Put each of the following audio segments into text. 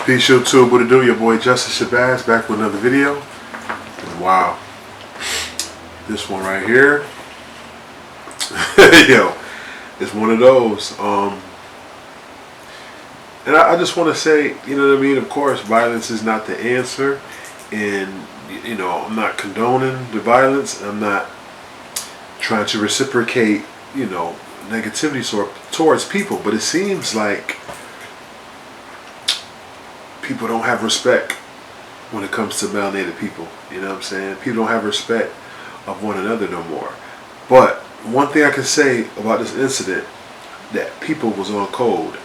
Peace, YouTube. What it do? Your boy Justice Shabazz back with another video. And wow, this one right here, yo, it's one of those. And I just want to say, you know what I mean? Of course, violence is not the answer, and you know, I'm not condoning the violence. I'm not trying to reciprocate, you know, negativity towards people, but it seems like people don't have respect when it comes to melanated people. You know what I'm saying? People don't have respect of one another no more. But one thing I can say about this incident, that people was on code.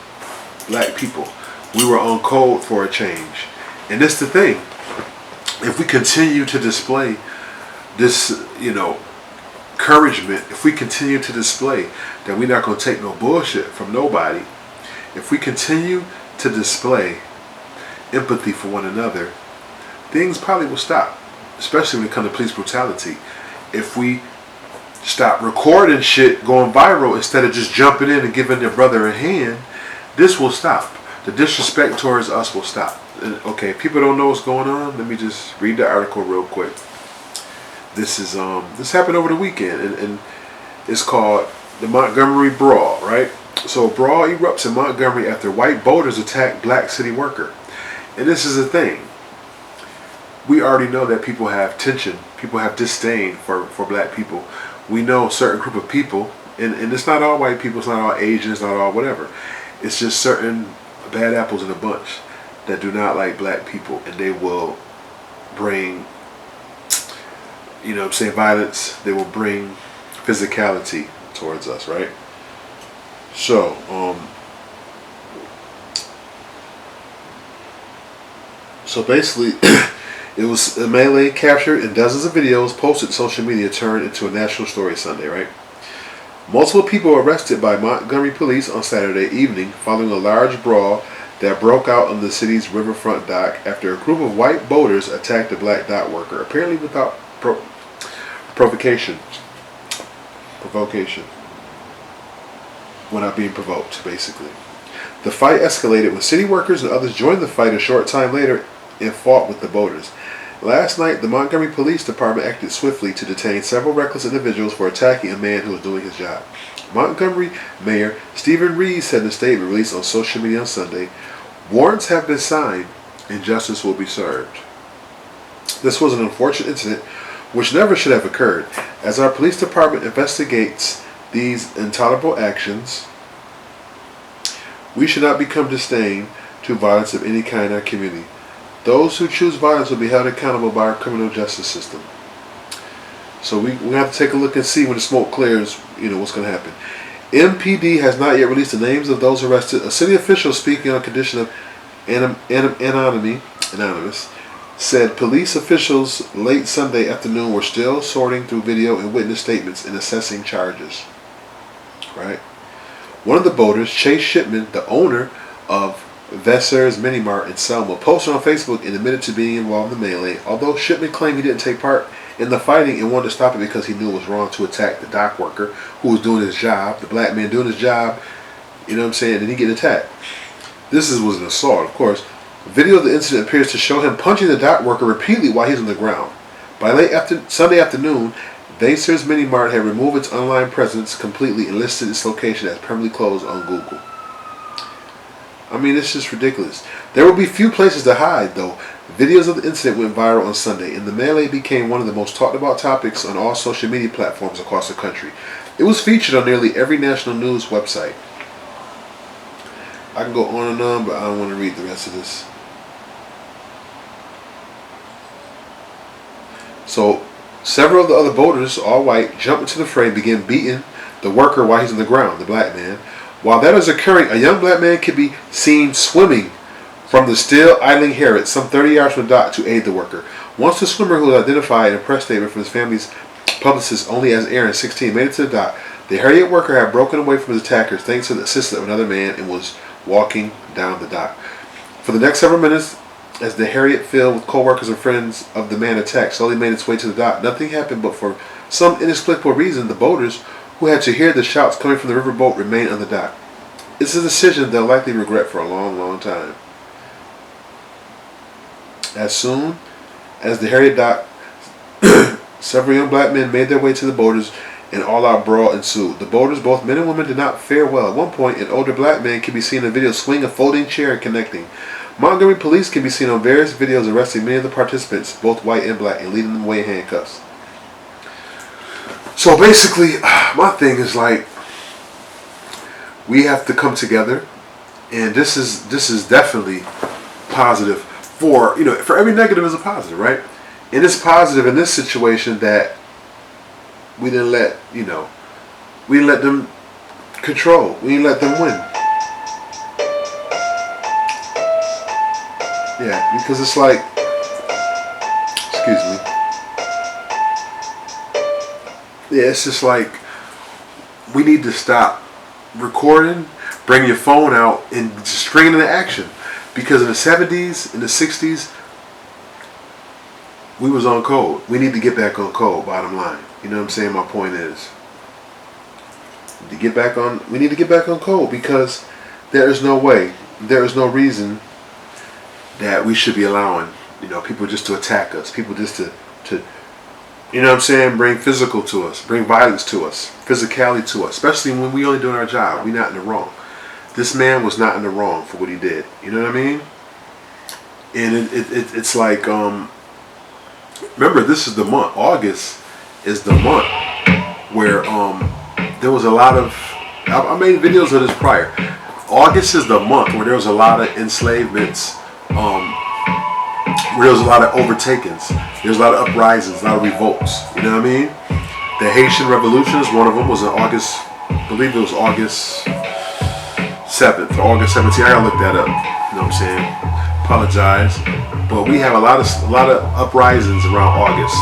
Black people, we were on code for a change. And this the thing, if we continue to display this, you know, encouragement, if we continue to display that we're not going to take no bullshit from nobody, if we continue to display empathy for one another, things probably will stop, especially when it comes to police brutality. If we stop recording shit going viral instead of just jumping in and giving their brother a hand, this will stop. The disrespect towards us will stop. And, okay, if people don't know what's going on, let me just read the article real quick. This is this happened over the weekend, and it's called the Montgomery Brawl, right? So a brawl erupts in Montgomery after white boaters attack black city worker. And this is the thing. We already know that people have tension. People have disdain for black people. We know a certain group of people, and it's not all white people, it's not all Asians, it's not all whatever. It's just certain bad apples in a bunch that do not like black people, and they will bring, you know what I'm saying, violence. They will bring physicality towards us, right? So, So basically, it was a melee captured in dozens of videos posted to social media turned into a national story Sunday, right? Multiple people were arrested by Montgomery police on Saturday evening following a large brawl that broke out on the city's riverfront dock after a group of white boaters attacked a black dock worker, apparently without provocation. Without being provoked, basically. The fight escalated when city workers and others joined the fight a short time later and fought with the boaters. Last night, the Montgomery Police Department acted swiftly to detain several reckless individuals for attacking a man who was doing his job. Montgomery Mayor Stephen Reed said in a statement released on social media on Sunday, "Warrants have been signed and justice will be served." This was an unfortunate incident which never should have occurred. As our police department investigates these intolerable actions, we should not become disdain to violence of any kind in our community. Those who choose violence will be held accountable by our criminal justice system. So we have to take a look and see when the smoke clears, you know, what's going to happen. MPD has not yet released the names of those arrested. A city official speaking on condition of anonymous said police officials late Sunday afternoon were still sorting through video and witness statements and assessing charges. Right? One of the boaters, Chase Shipman, the owner of Vesser's Mini Mart in Selma, posted on Facebook and admitted to being involved in the melee, although Shipman claimed he didn't take part in the fighting and wanted to stop it because he knew it was wrong to attack the dock worker who was doing his job, the black man doing his job, you know what I'm saying, and he get attacked. This was an assault, of course. Video of the incident appears to show him punching the dock worker repeatedly while he's on the ground. By Sunday afternoon, Vesser's Mini Mart had removed its online presence completely and listed its location as permanently closed on Google. I mean, it's just ridiculous. There will be few places to hide, though. Videos of the incident went viral on Sunday, and the melee became one of the most talked about topics on all social media platforms across the country. It was featured on nearly every national news website. I can go on and on, but I don't want to read the rest of this. So, several of the other boaters, all white, jumped into the fray and began beating the worker while he's on the ground, the black man. While that is occurring, a young black man could be seen swimming from the still idling Harriet some 30 yards from the dock to aid the worker. Once the swimmer, who was identified in a press statement from his family's publicist only as Aaron, 16, made it to the dock, the Harriet worker had broken away from his attackers thanks to the assistance of another man and was walking down the dock. For the next several minutes, as the Harriet, filled with co-workers and friends of the man attacked, slowly made its way to the dock, nothing happened, but for some inexplicable reason, the boaters, who had to hear the shouts coming from the riverboat, remained on the dock. It's a decision they'll likely regret for a long, long time. As soon as the Harriet docked, several young black men made their way to the borders, and all-out brawl ensued. The boarders, both men and women, did not fare well. At one point, an older black man can be seen in a video swinging a folding chair and connecting. Montgomery police can be seen on various videos arresting many of the participants, both white and black, and leading them away in handcuffs. So basically, my thing is like, we have to come together, and this is definitely positive. For for every negative is a positive, right? And it's positive in this situation that we didn't let we didn't let them control. We didn't let them win. Yeah, because it's like, excuse me. Yeah, it's just like, we need to stop recording, bring your phone out, and just spring into action. Because in the 70s, in the 60s, we was on code. We need to get back on code, bottom line. You know what I'm saying? My point is, we need to get back on code, because there is no way, there is no reason that we should be allowing, people just to attack us, people just to you know what I'm saying, bring physical to us, bring violence to us, physicality to us, especially when we only doing our job. We not in the wrong. This man was not in the wrong for what he did. You know what I mean? And it's like, remember, this is the month. August is the month where there was a lot of, I made videos of this prior. August is the month where there was a lot of enslavements, where there was a lot of overtakings, there was a lot of uprisings, a lot of revolts. You know what I mean? The Haitian Revolution, one of them was in August, I believe it was August 7th, or August 17th. I gotta look that up. You know what I'm saying? Apologize, but we have a lot of uprisings around August.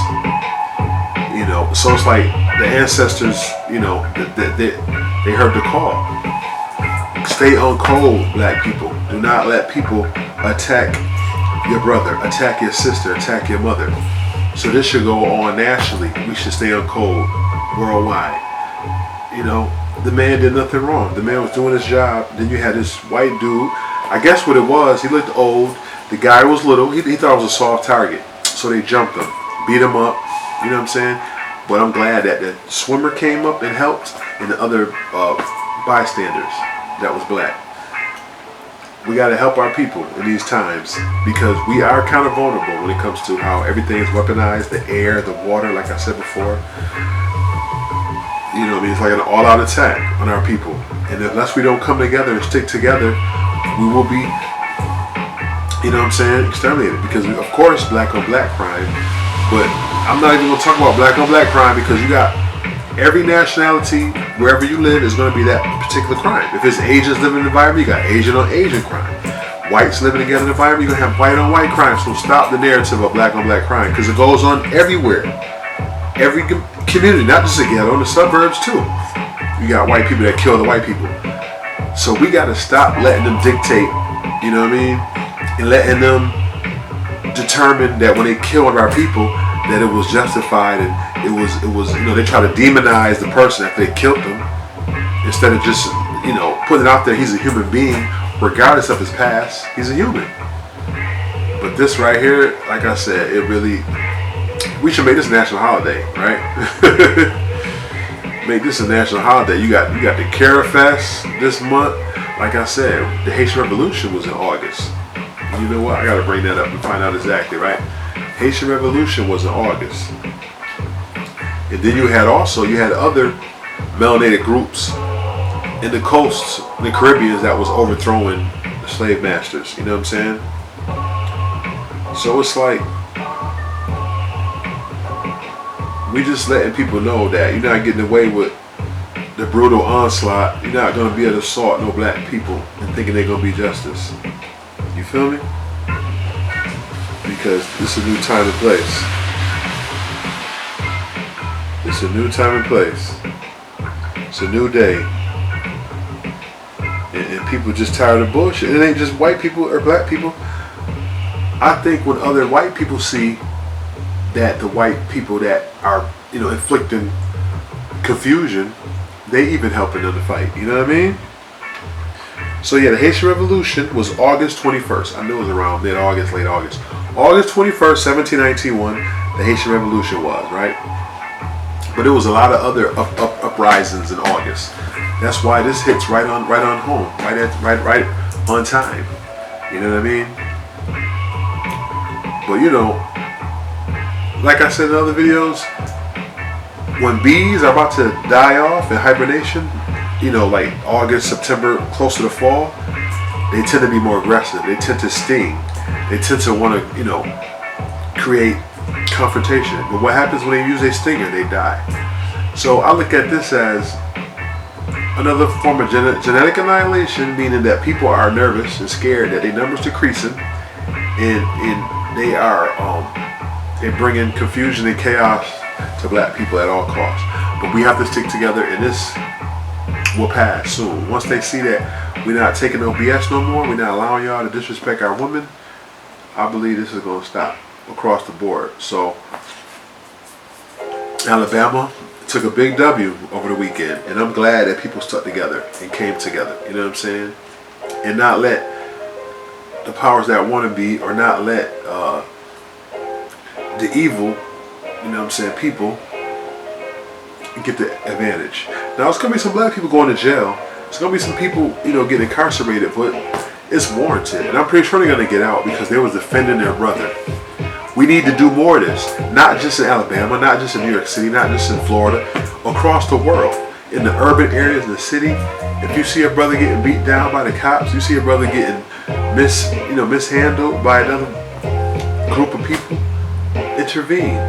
So it's like the ancestors, they heard the call. Stay on code, black people. Do not let people attack your brother, attack your sister, attack your mother. So this should go on nationally. We should stay on code worldwide. The man did nothing wrong. The man was doing his job. Then you had this white dude. I guess what it was, he looked old. The guy was little. He thought it was a soft target. So they jumped him, beat him up. You know what I'm saying? But I'm glad that the swimmer came up and helped, and the other bystanders that was black. We got to help our people in these times, because we are kind of vulnerable when it comes to how everything is weaponized, the air, the water, like I said before. It's like an all-out attack on our people. And unless we don't come together and stick together, we will be, exterminated. Because, of course, black on black crime. But I'm not even going to talk about black on black crime, because you got every nationality, wherever you live, is going to be that particular crime. If it's Asians living in the environment, you got Asian on Asian crime. Whites living together in the environment, you're going to have white on white crime. So stop the narrative of black on black crime, because it goes on everywhere. Every community, not just the ghetto, in the suburbs too. You got white people that kill the white people. So we got to stop letting them dictate, you know what I mean? And letting them determine that when they kill one of our people, that it was justified, and it was they try to demonize the person after they killed them, instead of just putting it out there he's a human being regardless of his past. He's a human. But this right here, like I said, we should make this a national holiday, right? Make this a national holiday. You got the Cara Fest this month. Like I said, the Haitian Revolution was in August. You know what? I gotta bring that up and find out exactly, right? Haitian Revolution was in August. And then you had other melanated groups in the coasts, in the Caribbean, that was overthrowing the slave masters. You know what I'm saying? So it's like, we just letting people know that you're not getting away with the brutal onslaught. You're not going to be able to assault no black people and thinking they're going to be justice. You feel me? Because it's a new time and place. It's a new time and place. It's a new day. And people just tired of bullshit. It ain't just white people or black people. I think when other white people see that the white people that are, inflicting confusion, they even helping them to fight. You know what I mean? So yeah, the Haitian Revolution was August 21st. I knew it was around mid-August, late August. August 21st, 1791, the Haitian Revolution was, right? But there was a lot of other uprisings in August. That's why this hits right on home, right on time. You know what I mean? But you know, like I said in other videos, when bees are about to die off in hibernation, you know, like August, September, close to the fall, they tend to be more aggressive. They tend to sting. They tend to want to, you know, create confrontation. But what happens when they use a stinger? They die. So I look at this as another form of genetic annihilation, meaning that people are nervous and scared that their numbers decreasing, and they are they bring in confusion and chaos to black people at all costs. But we have to stick together, and this will pass soon. Once they see that we're not taking no BS no more, we're not allowing y'all to disrespect our women, I believe this is going to stop across the board. So Alabama took a big W over the weekend, and I'm glad that people stuck together and came together, you know what I'm saying, and not let the powers that want to be, or not let the evil, you know what I'm saying, people get the advantage. Now it's going to be some black people going to jail. It's going to be some people, you know, getting incarcerated, but it's warranted. And I'm pretty sure they're going to get out because they was defending their brother. We need to do more of this, not just in Alabama, not just in New York City, not just in Florida, across the world, in the urban areas, in the city. If you see a brother getting beat down by the cops, you see a brother getting mishandled by another group of people, intervene.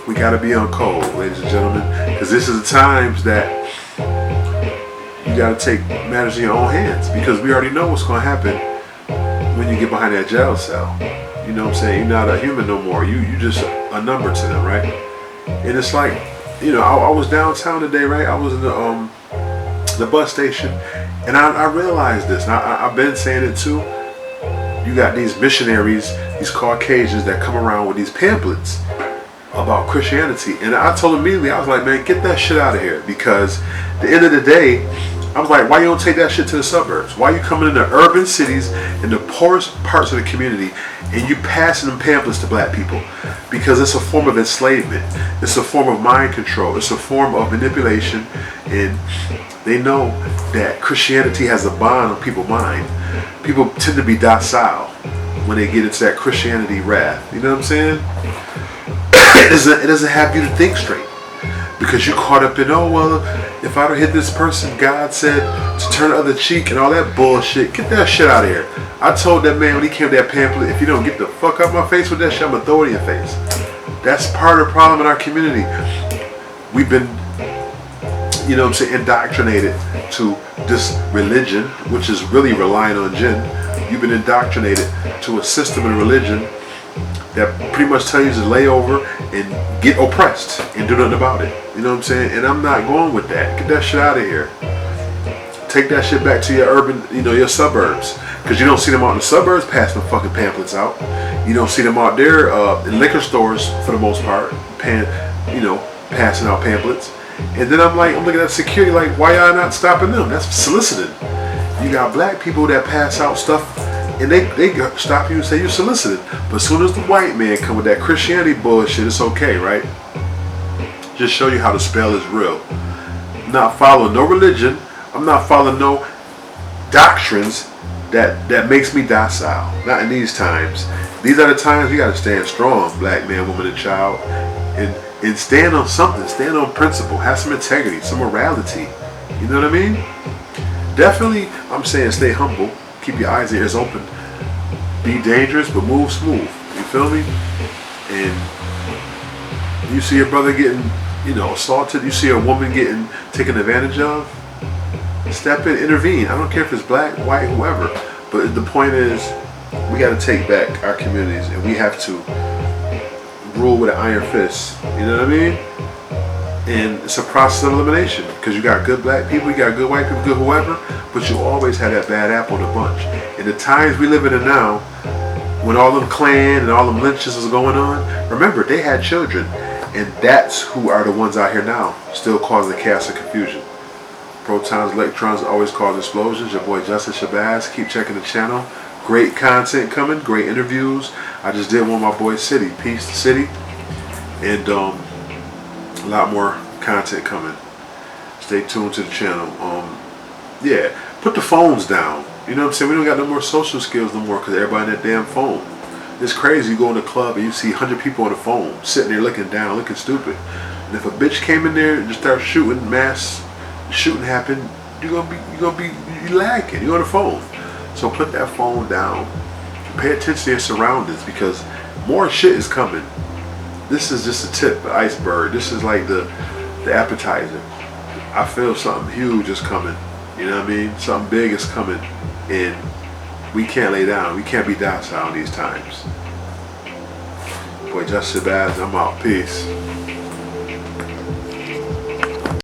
We got to be on code, ladies and gentlemen, because this is the times that you got to take matters in your own hands, because we already know what's going to happen when you get behind that jail cell. You know what I'm saying? You're not a human no more. You just a number to them, right? And it's like, you know, I was downtown today, right? I was in the bus station, and I realized this. And I've been saying it too. You got these missionaries, these Caucasians that come around with these pamphlets about Christianity, and I told them immediately, I was like, man, get that shit out of here, because at the end of the day, I was like, why you don't take that shit to the suburbs? Why you coming into urban cities, in the poorest parts of the community, and you passing them pamphlets to black people? Because it's a form of enslavement. It's a form of mind control. It's a form of manipulation, and they know that Christianity has a bond on people's mind. People tend to be docile when they get into that Christianity wrath. You know what I'm saying? It doesn't have you to think straight, because you caught up in, oh well, if I don't hit this person, God said to turn the other cheek and all that bullshit. Get that shit out of here. I told that man when he came with that pamphlet, if you don't get the fuck out my face with that shit, I'm gonna throw it in your face. That's part of the problem in our community. We've been, you know what I'm saying, indoctrinated to this religion, which is really relying on jinn. You've been indoctrinated to a system and religion that pretty much tells you to lay over and get oppressed and do nothing about it. You know what I'm saying? And I'm not going with that. Get that shit out of here. Take that shit back to your urban, you know, your suburbs. Because you don't see them out in the suburbs passing fucking pamphlets out. You don't see them out there in liquor stores for the most part, passing out pamphlets. And then I'm looking at security like, why y'all not stopping them? That's soliciting. You got black people that pass out stuff, and they stop you and say you're solicited. But as soon as the white man come with that Christianity bullshit, it's okay, right? Just show you how the spell is real. I'm not following no religion. I'm not following no doctrines that makes me docile. Not in these times. These are the times you got to stand strong, black man, woman, and child, and stand on something. Stand on principle. Have some integrity, some morality. You know what I mean? Definitely, I'm saying stay humble. Keep your eyes and ears open. Be dangerous, but move smooth. You feel me? And you see a brother getting, assaulted. You see a woman getting taken advantage of. Step in, intervene. I don't care if it's black, white, whoever. But the point is, we got to take back our communities, and we have to rule with an iron fist. You know what I mean? And it's a process of elimination, because you got good black people, you got good white people, good whoever, but you always have that bad apple in the bunch. In the times we live in now, when all them Klan and all them lynches was going on, remember, they had children, and that's who are the ones out here now, still causing chaos and confusion. Protons, electrons, always cause explosions. Your boy Justin Shabazz. Keep checking the channel. Great content coming. Great interviews. I just did one with my boy City, Peace City, and a lot more content coming. Stay tuned to the channel. Yeah, put the phones down. You know what I'm saying? We don't got no more social skills no more because everybody in that damn phone. It's crazy. You go in the club and you see 100 people on the phone sitting there looking down, looking stupid. And if a bitch came in there and just started shooting, mass shooting happened, you lagging. You're on the phone. So put that phone down. Pay attention to your surroundings because more shit is coming. This is just the tip of the iceberg. This is like the appetizer. I feel something huge is coming. You know what I mean? Something big is coming, and we can't lay down. We can't be docile in these times. Boy, Justin Shabazz, I'm out. Peace.